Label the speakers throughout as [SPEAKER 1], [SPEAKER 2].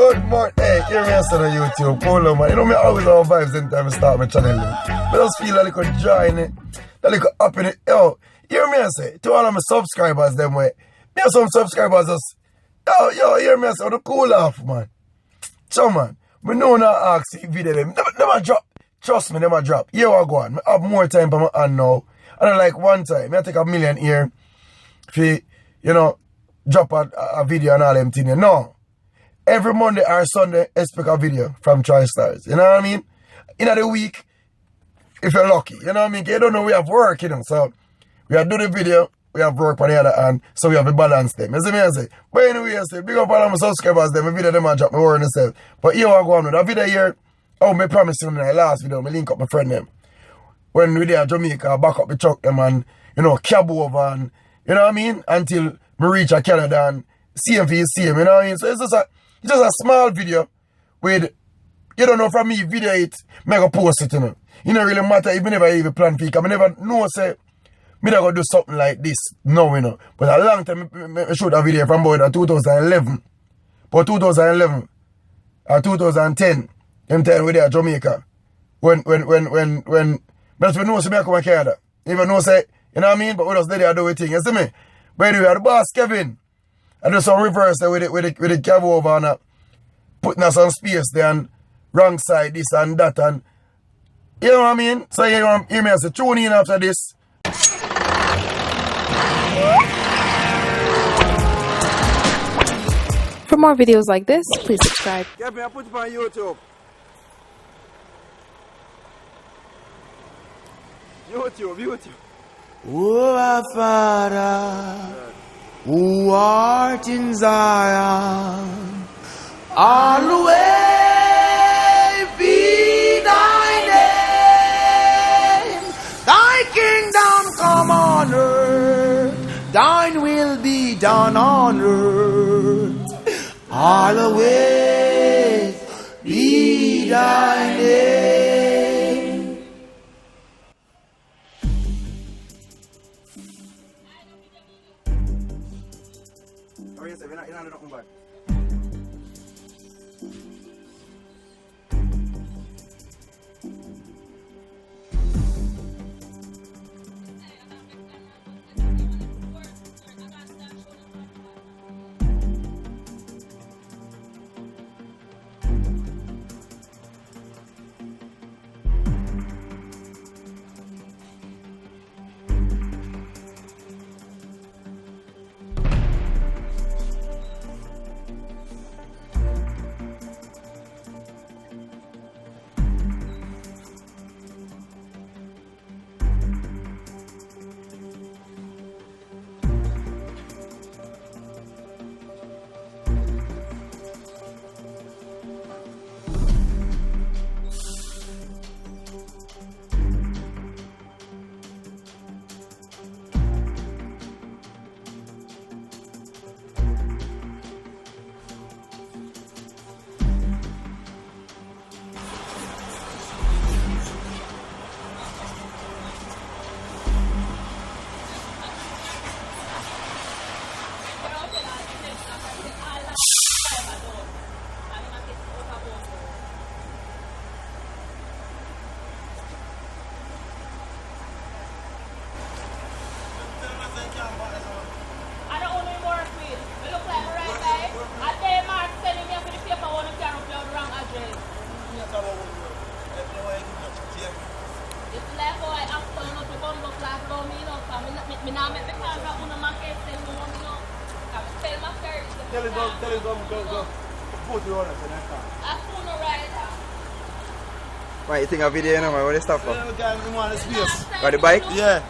[SPEAKER 1] Good morning. Hey, hear me on YouTube. Polo, man. You know me always on vibes anytime I start my channel. I just feel a little joy in it. A little up in it. Yo, hear me and say, to all of my subscribers, them way. Me have some subscribers just, yo, hear me and say, the cool off, man. So, man, we know not ask if video them. Never drop. Trust me, never drop. Here I go on. I have more time for my hand now. And like one time, I take $1 million here. If you, drop a video and all them things. No. Every Monday or Sunday, expect a video from TriStars. You know what I mean? In the week, if you're lucky. You know what I mean? You don't know we have work, So, we have do the video, we have work on the other hand, so we have to balance them. You see me? I say? But anyway, I say, big up all of my subscribers, them, my video, them, I drop my word myself. But here I go on with that video here. Oh, me promise you in the last video, me link up my friend them. When we there at Jamaica, I back up the truck them and, cab over and, you know what I mean? Until me reach a Canada and same for you, same, you know what I mean? So it's just a small video with, you don't know from me, video it, make a post it, It don't really matter if me never even plan for it, I never know, say, me not gonna do something like this, no, But a long time, I shoot a video from about 2011. But 2011 or 2010, them time we there at Jamaica. When but we know, say, me come to Canada. Even know, say, you know what I mean? But we just there do a thing, you see me? But anyway, the boss, Kevin, I do some reverse there with the cab over and putting us on space there and wrong side, this and that, and you know what I mean? So you hear me say, tune in after this.
[SPEAKER 2] For more videos like this, please subscribe.
[SPEAKER 1] Kevin, I put it on YouTube. YouTube.
[SPEAKER 3] Oh, our Father, who art in Zion, always be thy name. Thy kingdom come on earth, thine will be done on earth. Always be thy name.
[SPEAKER 1] Tell him go. Put you on it.
[SPEAKER 4] Why you think a video man? What is stuff for?
[SPEAKER 1] By
[SPEAKER 4] the bike?
[SPEAKER 1] Yeah.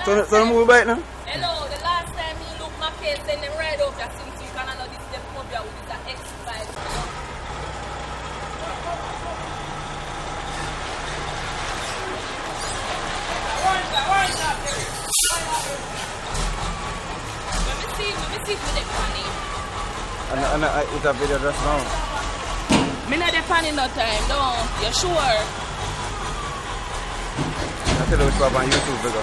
[SPEAKER 4] So move bike now?
[SPEAKER 5] Hello, the last time you look my case and them ride off your since you can allow this step up here with this X5. Let me see with the funny.
[SPEAKER 4] And it's a video just now.
[SPEAKER 5] Me not the funny no time, no. You sure?
[SPEAKER 4] I tell you which one on YouTube we go.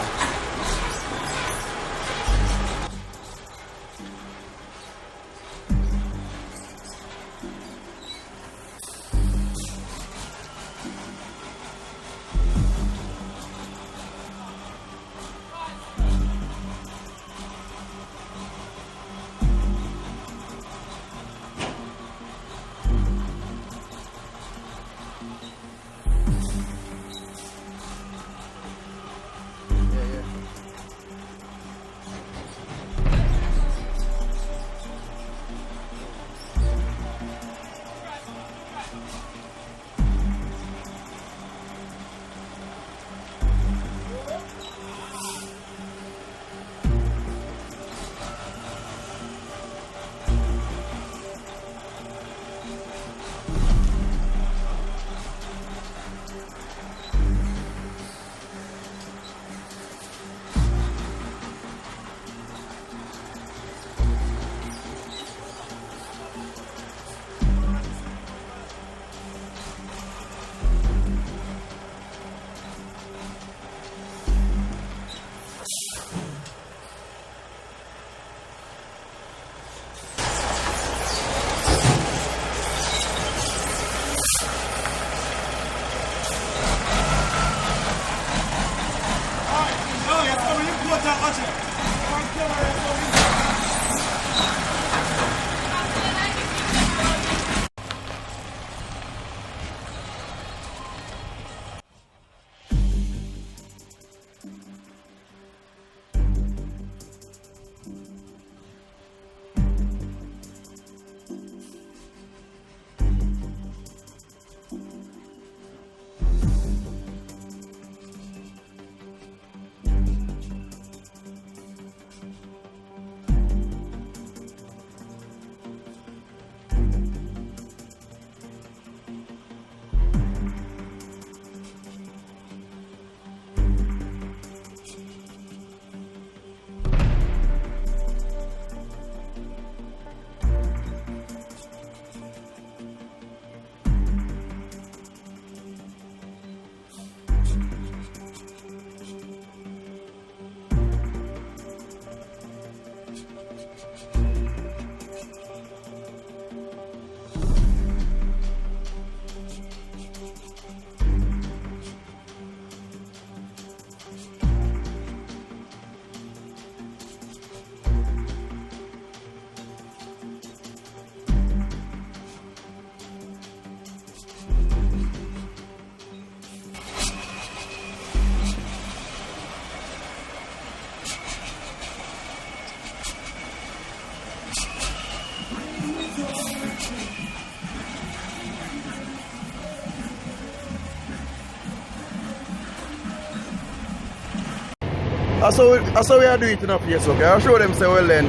[SPEAKER 1] That's how we are doing it in a place, okay? I'll show them, say, well then,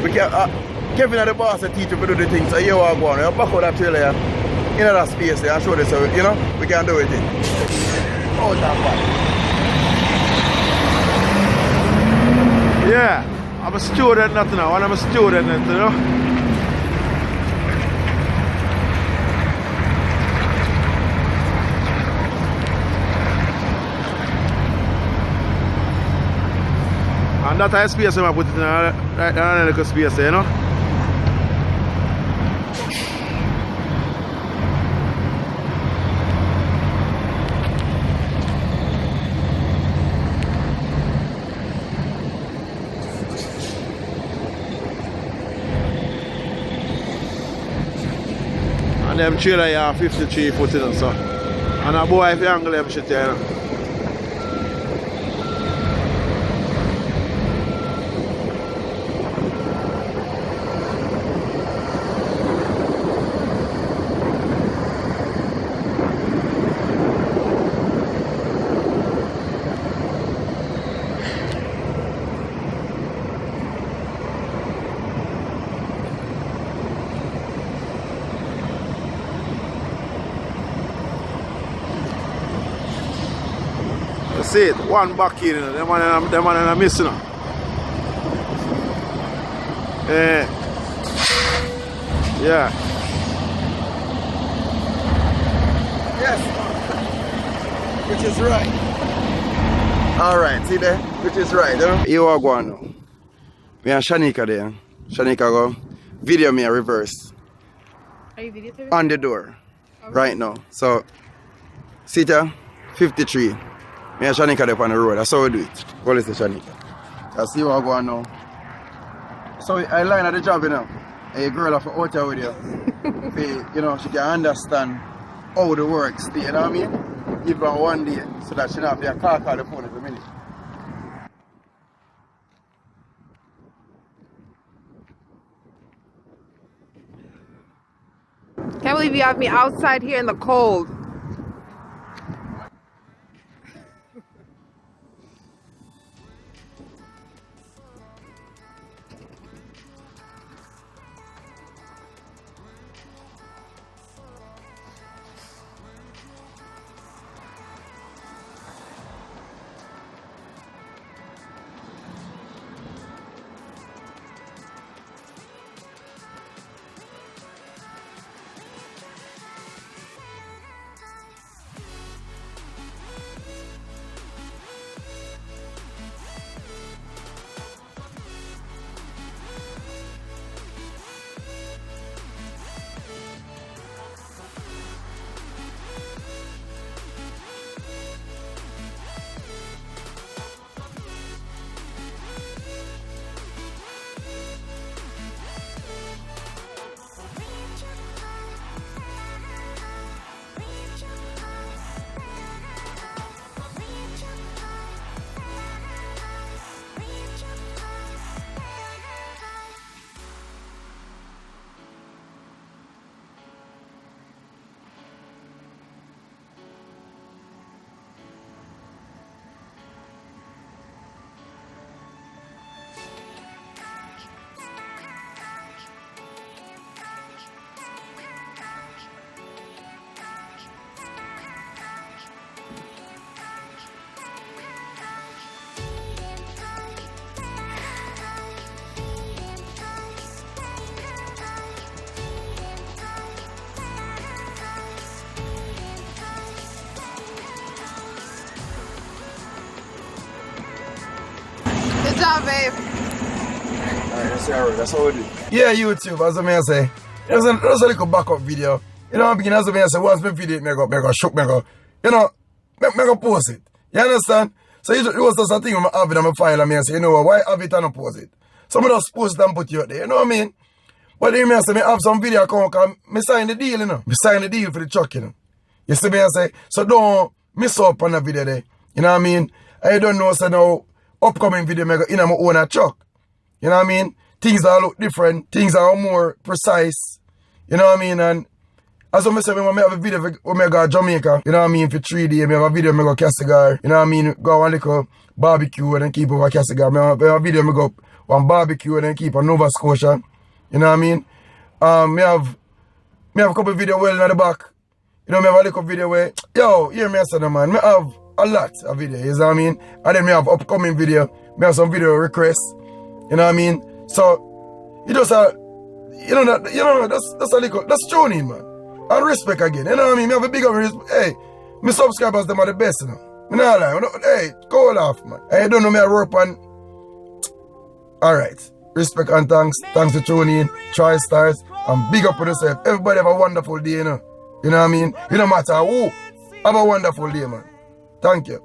[SPEAKER 1] we can, Kevin and the boss teach you to do the things, so you are going, you back out that trailer, in that space there, I'll show them, so, you know, we can do it. Oh, that bad.
[SPEAKER 6] Yeah, I'm a student not now, and I'm a student, you know. And that is space I put it in a little space, you know. And them trailer here are 53 foot in, so. And a boy if you angle them shit here, you know. See it, one back here, you know, them man are missing. Yeah.
[SPEAKER 1] Yes. Which is right. Alright, see there? Which is right, you know? You are going now. Me and Shanika there. Shanika go video me a reverse.
[SPEAKER 2] Are you videotaping?
[SPEAKER 1] On the door. Right now. So, see there? 53. Me and Shanika there on the road. That's how we do it. Go listen to Shanika. I see what I go on now. So I line at the job, you know. A girl of out here with you. You know, she can understand how the works. You know what I mean? Give her one day so that she don't have to call the phone every minute.
[SPEAKER 7] Can't believe you have me outside here in the cold. Good job, babe.
[SPEAKER 1] Alright, that's how we do. Yeah, YouTube, as I say, there's a little backup video. You know, I'm beginning as I say, once my video, me go shook, me go, you know, me go post it. You understand? So it was just a thing when I have it on my file and I say, you know what, why have it and not post it? So I just post it and put it out there, you know what I mean? But then I say, I have some video account because I sign the deal, you know. I sign the deal for the truck, you know. You see me, I say, so don't miss up on the video there. You know what I mean? I don't know, so now, upcoming video, I go in my own truck. You know what I mean? things all look different, things are more precise. You know what I mean? And as I say, when I have a video when I go to Jamaica, you know what I mean, for 3 days, I have a video when I go to Castlegar, you know what I mean, go on a barbecue and then keep over Castlegar. I have a video when I go on barbecue and then keep on Nova Scotia, you know what I mean? I have a couple of videos well in the back. You know, I have a little video where, yo, hear me say, man, I have a lot of videos, you know what I mean? And then I have upcoming video, I have some video requests, you know what I mean? So, you just that's a little, that's tune in, man. And respect again, you know what I mean? I have a big respect. Hey, my subscribers, them are the best, you know. I not lie. Hey, call off, man. I don't know me, I rope and... Alright. Respect and thanks. Thanks for tuning in. Try stars. And big up for yourself. Everybody have a wonderful day, you know. You know what I mean? You no matter who. Have a wonderful day, man. Thank you.